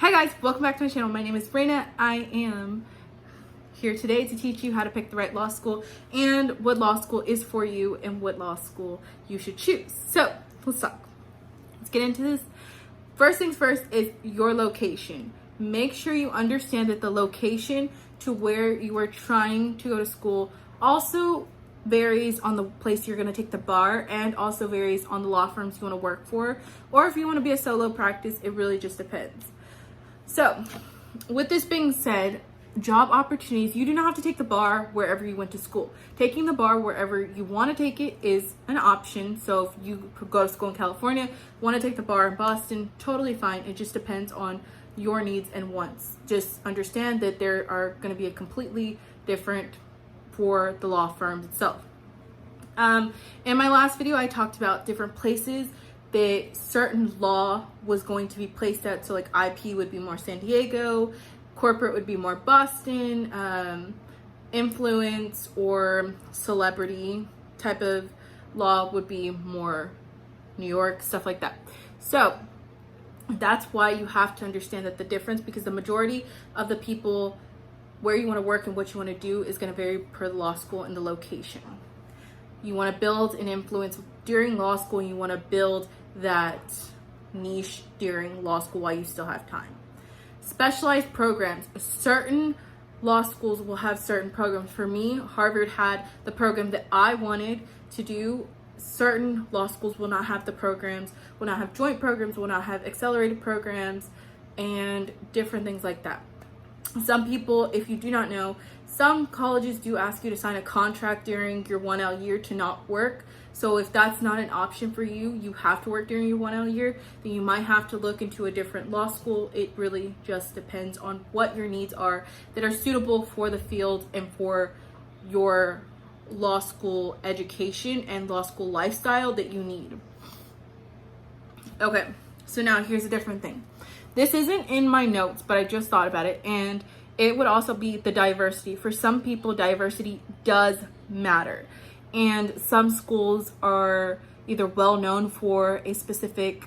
Hi guys, welcome back to my channel. My name is Reyna. I am here today to teach you how to pick the right law school and what law school is for you and what law school you should choose. So let's talk. Let's get into this. First things first is your location. Make sure you understand that the location to where you are trying to go to school also varies on the place you're going to take the bar and also varies on the law firms you want to work for, or if you want to be a solo practice, it really just depends. So with this being said, job opportunities, you do not have to take the bar wherever you went to school. Taking the bar wherever you want to take it is an option. So if you go to school in California, want to take the bar in Boston, totally fine. It just depends on your needs and wants. Just understand that there are going to be a completely different for the law firms itself. In my last video, I talked about different places that certain law was going to be placed at. So like IP would be more San Diego, corporate would be more Boston, influence or celebrity type of law would be more New York, stuff like that. So that's why you have to understand that the difference, because the majority of the people where you want to work and what you want to do is going to vary per the law school and the location. You want to build an influence during law school, and you want to build that niche during law school while you still have time. Specialized programs. Certain law schools will have certain programs. For me, Harvard had the program that I wanted to do. Certain law schools will not have the programs, will not have joint programs, will not have accelerated programs, and different things like that. Some people, if you do not know, some colleges do ask you to sign a contract during your 1L year to not work. So if that's not an option for you, you have to work during your 1L year, then you might have to look into a different law school. It really just depends on what your needs are that are suitable for the field and for your law school education and law school lifestyle that you need. Okay, so now here's a different thing. This isn't in my notes, but I just thought about it, and it would also be the diversity. For some people, diversity does matter. And some schools are either well known for a specific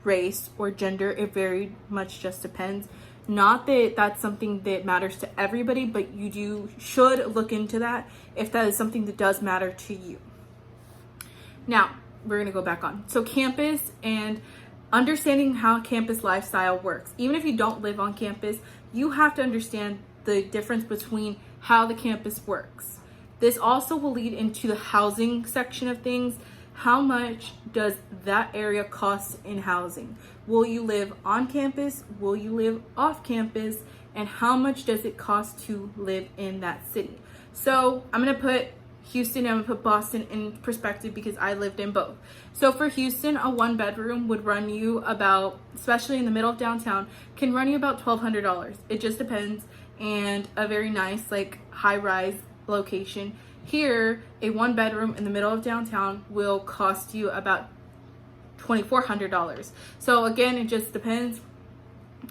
race or gender. It very much just depends. Not that that's something that matters to everybody, but you should look into that if that is something that does matter to you. Now, we're going to go back on. So campus and understanding how campus lifestyle works. Even if you don't live on campus, you have to understand the difference between how the campus works. This also will lead into the housing section of things. How much does that area cost in housing? Will you live on campus? Will you live off campus? And how much does it cost to live in that city? So I'm going to put Houston and I'm going to put Boston in perspective because I lived in both. So for Houston, a 1-bedroom would run you about, especially in the middle of downtown, can run you about $1,200. It just depends. And a very nice, like, high-rise location. Here, a 1-bedroom in the middle of downtown will cost you about $2,400. So again, it just depends.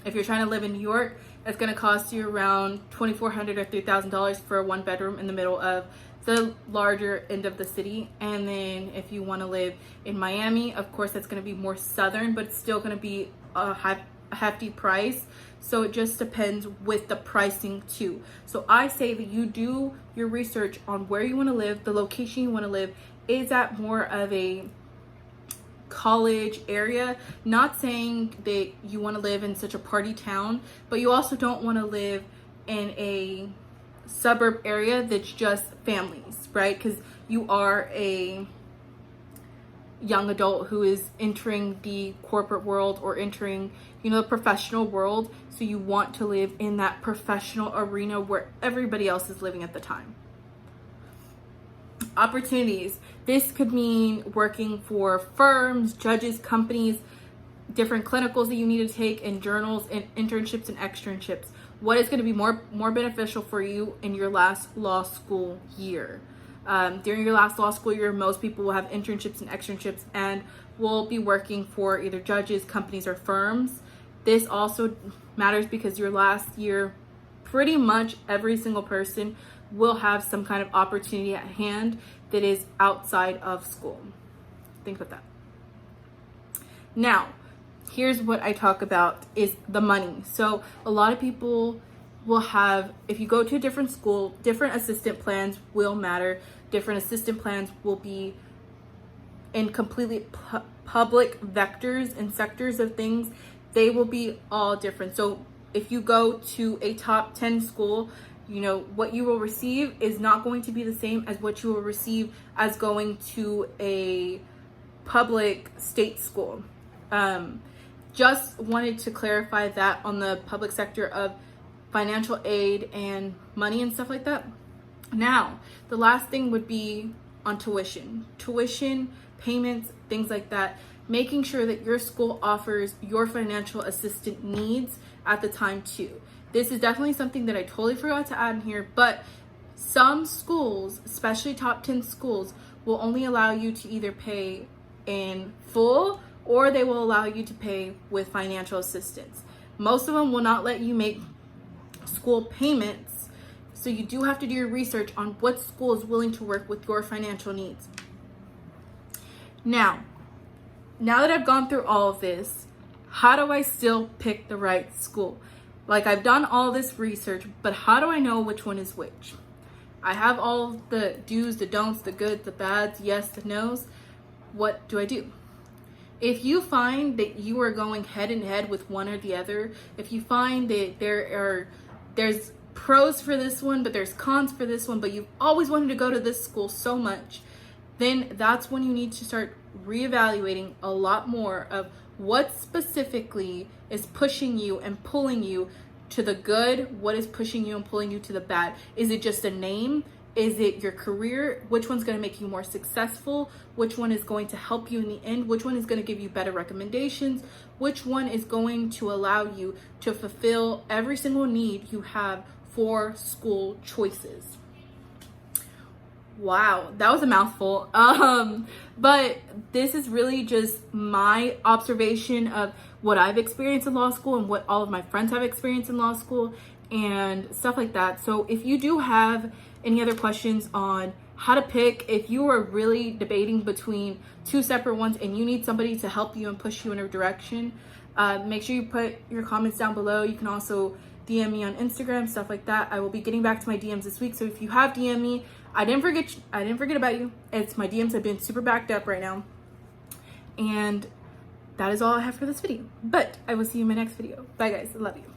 If you're trying to live in New York, it's going to cost you around $2,400 or $3,000 for a 1-bedroom in the middle of the larger end of the city. And then if you want to live in Miami, of course that's going to be more southern, but it's still going to be a hefty price. So it just depends with the pricing too. So I say that you do your research on where you want to live, the location you want to live. Is that more of a college area? Not saying that you want to live in such a party town, but you also don't want to live in a suburb area that's just families, right? Because you are a young adult who is entering the corporate world or entering, the professional world. So you want to live in that professional arena where everybody else is living at the time. Opportunities. This could mean working for firms, judges, companies, different clinicals that you need to take, and journals and internships and externships. What is going to be more beneficial for you in your last law school year? During your last law school year, most people will have internships and externships and will be working for either judges, companies, or firms. This also matters because your last year, pretty much every single person will have some kind of opportunity at hand that is outside of school. Think about that. Now, here's what I talk about is the money. So a lot of people will have, if you go to a different school, different assistant plans will matter. Different assistant plans will be in completely public vectors and sectors of things. They will be all different. So if you go to a top 10 school, you know, what you will receive is not going to be the same as what you will receive as going to a public state school. Just wanted to clarify that on the public sector of financial aid and money and stuff like that. Now, the last thing would be on tuition. Tuition, payments, things like that. Making sure that your school offers your financial assistance needs at the time too. This is definitely something that I totally forgot to add in here, but some schools, especially top 10 schools, will only allow you to either pay in full or they will allow you to pay with financial assistance. Most of them will not let you make school payments, so you do have to do your research on what school is willing to work with your financial needs. Now that I've gone through all of this, how do I still pick the right school? Like, I've done all this research, but how do I know which one is which? I have all the do's, the don'ts, the good, the bads, yes, the no's. What do I do? If you find that you are going head and head with one or the other, if you find that there's pros for this one, but there's cons for this one, but you've always wanted to go to this school so much, then that's when you need to start reevaluating a lot more of what specifically is pushing you and pulling you to the good, what is pushing you and pulling you to the bad. Is it just a name? Is it your career? Which one's going to make you more successful? Which one is going to help you in the end? Which one is going to give you better recommendations? Which one is going to allow you to fulfill every single need you have for school choices? Wow, that was a mouthful. But this is really just my observation of what I've experienced in law school and what all of my friends have experienced in law school and stuff like that. So if you do have any other questions on how to pick, if you are really debating between two separate ones and you need somebody to help you and push you in a direction, make sure you put your comments down below. You can also DM me on Instagram, stuff like that. I will be getting back to my DMs this week. So if you have DM me, I didn't forget about you. It's my DMs have been super backed up right now. And that is all I have for this video. But I will see you in my next video. Bye guys, I love you.